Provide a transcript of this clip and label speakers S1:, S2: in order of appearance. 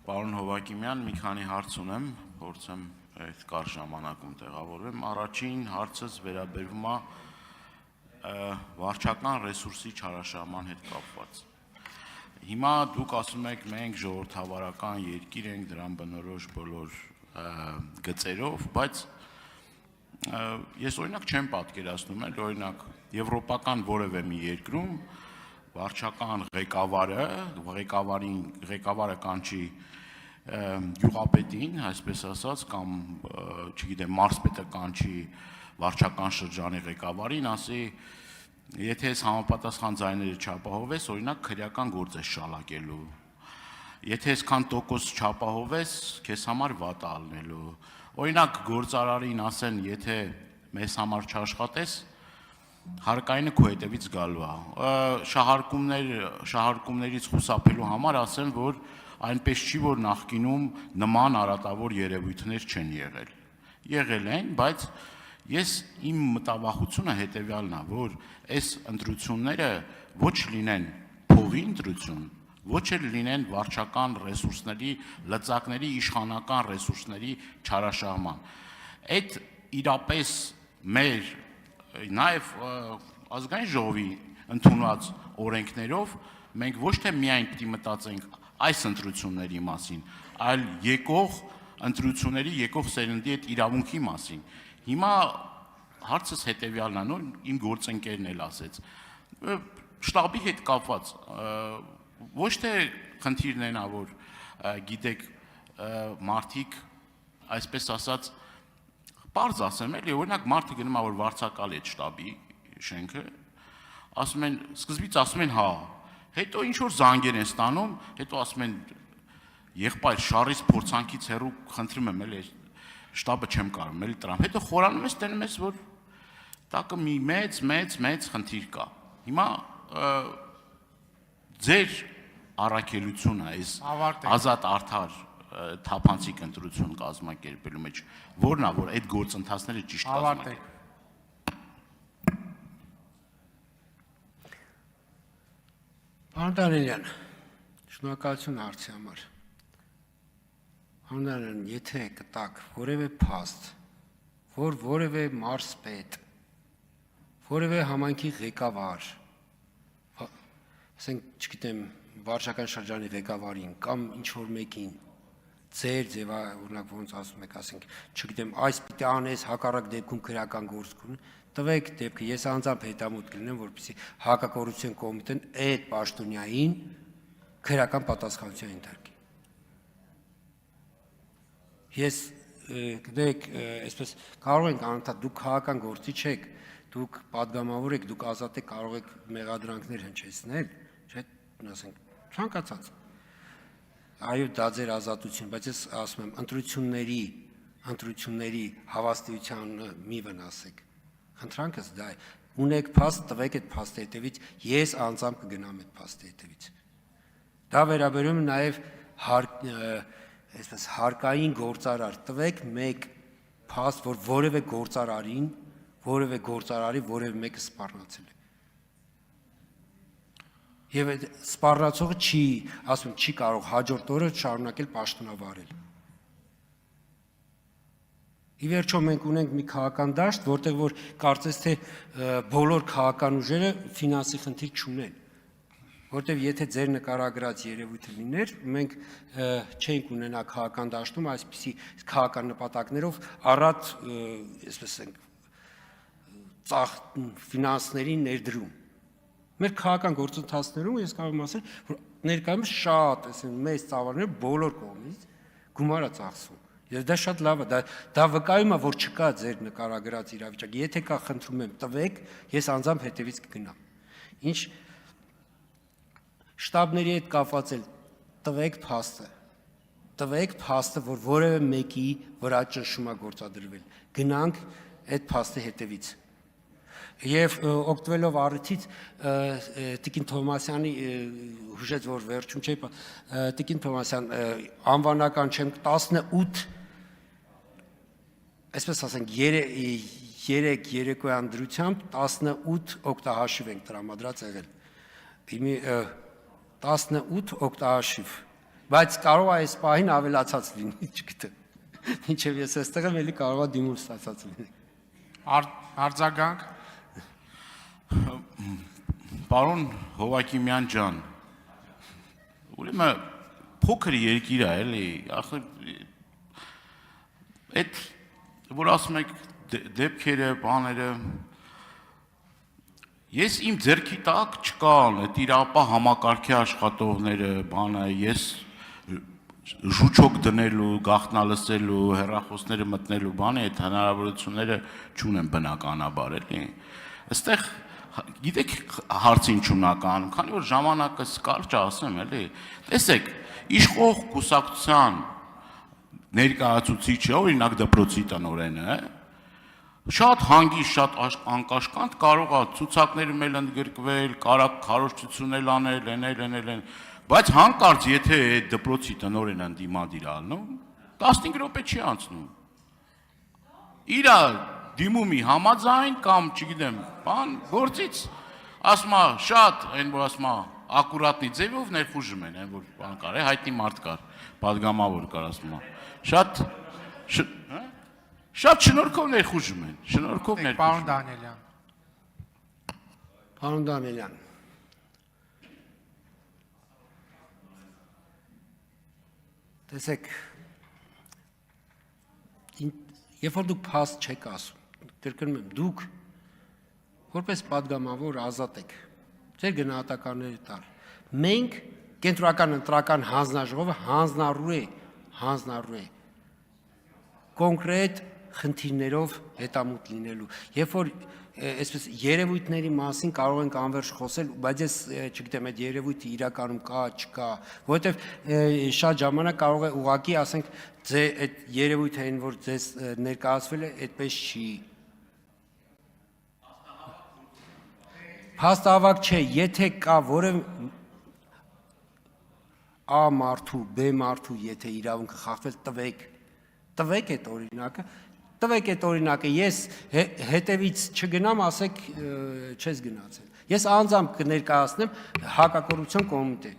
S1: Պարոն Հովակիմյան, մի քանի հարց ունեմ, փորձեմ այդ կարճ ժամանակում տեղավորվեմ։ Առաջին հարցս վերաբերվում է վարչական ռեսուրսի չարաշահման հետ կապված։ Հիմա դուք ասում եք, մենք ժողովրդավարական երկիր ենք, դրան բնորոշ բոլոր գծերով, բայց ես օրինակ չեմ պատկերացնում, օրինակ եվրոպական որևէ մի երկրում վարչական ղեկավարը կանչի գյուղապետին, այսպես ասած, կամ չգիտեմ, մարզպետը կանչի վարչական շրջանի ղեկավարին, ասի, եթե ես համապատասխան ձայները չապահովես, օրինակ քրեական գործ ես շալակելու, եթե այսքան տոկոս չապահովես, քեզ համար վատ է ալնելու, օրինակ գործարարին ասեն, եթե մեզ համար չաշխատես, հարկայինը քո հետևից գալու է, շահարկումներից խուսափելու համար ասեն, որ այնպես չի, որ նախկինում նման արատավոր երևույթներ չեն եղել։ Եղել են, բայց ես իմ մտավախությունը հետևյալն է, որ այս ընտրությունները ոչ լինեն փողի ընտրություն, ոչ էլ լինեն վարչական ռեսուրսների, լծակների, իշխանական ռեսուրսների չարաշահման։ Այդ իրապես մեր նաև ազգային ժողովի ընդունած օրենքներով մենք ոչ թե միայն պիտի մտածենք այս ընտրությունների մասին, այլ եկող ընտրությունների, եկող սերնդի այդ իրավունքի մասին։ Հիմա հարցս հետևյալն է, իմ գործընկերն էլ ասեց, շտաբի հետ կապված, ոչ թե խնդիրն են, որ գիտեք, մարդիկ, այսպես ասած, պարզ ասեմ, օրինակ մարդը գնում է, որ վարձակալ է շտաբի շենքը, ասում են, սկզբից ասում են հա, հետո ինչ-որ զանգեր են ստանում, հետո ասում են, եղբայր շարից փորձանքից հեռու խնդրում եմ, շտաբը չեմ կարում, տրամ, հետո խորանում ես, տենում ես, որ տակը մի մեծ խնդիր կա։ Հիմա ձեր առաքելությունը այս ազատ արդար թափանցիկ ընտրություն կազմակերպելու մեջ, որն է, որ այդ գործընթացները ճիշտ կազմակերպեն։
S2: Պարոն Դանիելյան, շնորհակալություն հարցի համար։ Պարոն Դանիելյան, եթե կտակ որևէ փաստ, որ որևէ մարզպետ, որևէ համայնքի ղեկավար, ասենք, չգիտեմ, վարչական շրջանի ղեկավարին կամ ինչ-որ մեկին, ձեր ձևա, օրինակ ոնց ասում եք, ասենք, չգիտեմ, այս պիտի անես հակառակ դեպքում քրեական գործ կունի, տվեք դեպքը, ես անձամբ հետամուտ կլինեմ, որպեսզի հակակոռուպցիոն կոմիտեն այդ պաշտոնյային քրեական պատասխանատվության ենթարկի։ Ես գիտեք, այսպես կարող ենք անընդհատ դուք քաղաքական գործիչ եք, դուք падգամավոր եք, դուք ազատ եք, կարող եք մեղադրանքներ հնչեցնել, չէ՞, ասենք, ցանկացած։ Այո, դա ձեր ազատություն, բայց ես ասում եմ, ընտրությունների հավաստիությանը մի վնասեք։ Խնդրանքս դա է, ունեք փաստ, տվեք այդ փաստի հետևից, ես անձամբ կգնամ այդ փաստի հետևից։ Դա վերաբերում է նաև հարկային գործարար, տվեք մեկ փաստ, որ որևէ գործարարի որևէ մեկը սպառնացել է։ Եվ այդ սպառնացողը չի կարող հաջորդ օրը շարունակել պաշտոնավարել։ Ի վերջո մենք ունենք մի քաղաքական դաշտ, որտեղ որ կարծես թե բոլոր քաղաքական ուժերը ֆինանսի խնդիր չունեն, որտեղ եթե ձեր նկարագրած երևույթը լիներ, մենք չենք ունենա քաղաքական դաշտում այսպիսի քաղաքական նպատակներով առատ, այսպես ենք, ֆինանսների ներդրում։ Մեր քաղաքական գործընթացներում ես կարող եմ ասել, որ ներկայումս շատ մեծ ծավալներ բոլոր կողմից գումար է ծախսվում։ Եվ դա շատ լավ է, դա վկայում է, որ չկա ձեր նկարագրած իրավիճակ, եթե կա խնդրում եմ տվեք, ես անձամբ հետևից կգնամ։ Ինչ շտաբների հետ կապված էլ տվեք փաստը, որ որևէ մեկի վրա ճնշում է գործադրվել, գնանք այդ փաստի հետևից։ Եվ օգտվելով առիթից Տիկին Թովմասյանի հուշեց, որ վերջում չէ, Տիկին Թովմասյան անվանական չեմ 18, այսպես ասենք 3 երեկոյան դրությամբ 18 օգտահաշիվ ենք տրամադրած եղել։ 18 օգտահաշիվ բայց կարող է այս պահին ավելացած լինի, չգիտեմ։ Ինչեւ ես այստեղ եմ, էլի կարող է դիմում ստացած լինի։
S3: Արձագանք։
S1: Պարոն Հովակիմյան ջան, ուրեմն փոքր երկիր է, էլի, ախր այդ որ ասում եք դեպքերը, բաները ես իմ ձեռքի տակ չկան այդ իրապահ համակարգի աշխատողները, բանը, ես ժուճոկ դնելու, գաղտնալսելու, հեռախոսները մտնելու բանը այդ հնարավորությունները չունեմ բնականաբար, էլի։ Այստեղ գիտեք հարցը ինչունական, քանի որ ժամանակը կարճ ասեմ, էլի։ Տեսեք, իշխող կուսակցության ներկայացուցիչը, օրինակ դպրոցի տնօրենը, շատ հանգիստ, շատ անկաշկանդ կարող է ցուցակներում էլ ընդգրկվել, քարոզչություն անել, բայց հանկարծ եթե այդ դպրոցի տնօրենը ընդդիմադիր ալնում, 15 րոպե չի անցնում։ Իր դիմումի համաձայն կամ, չգիտեմ, բան գործից ասում է շատ, այն որ ասում է ակուրատնի ձևով ներխուժում են, այն որ բան կար, հայտնի մարդ կար, падգամավոր կար, ասում է։ Շատ շնորհքով ներխուժում են, շնորհքով ներխուժում։
S3: Պարոն Դանիելյան։
S2: Պարոն Դանիելյան, տեսեք, երբ որ դուք փաստ չեք ասում, կրկնում եմ, դուք որպես падգամավոր ազատ եք ձեր գնահատականների տալ։ Մենք կենտրոնական ընտրական հանձնաժողովը հանձնառու է կոնկրետ խնդիրներով հետամուտ լինելու։ Երբ որ այսպես երևույթների մասին կարող ենք անվերջ խոսել, բայց ես չգիտեմ այդ երևույթը իրականում կա, չկա, որովհետև շատ ժամանակ կարող է ուղղակի ասենք այդ երևույթը այն որ ձեզ ներկայացվել է, այդպես չի։ Փաստահավաք չէ, եթե կա որևէ A մարդու, B մարդու, եթե իրավունքը խախտվել, տվեք այդ օրինակը, ես հետևից չգնամ, ասեք չես գնացել։ Ես անձամբ կներկայացնեմ հակակոռուպցիոն կոմիտե,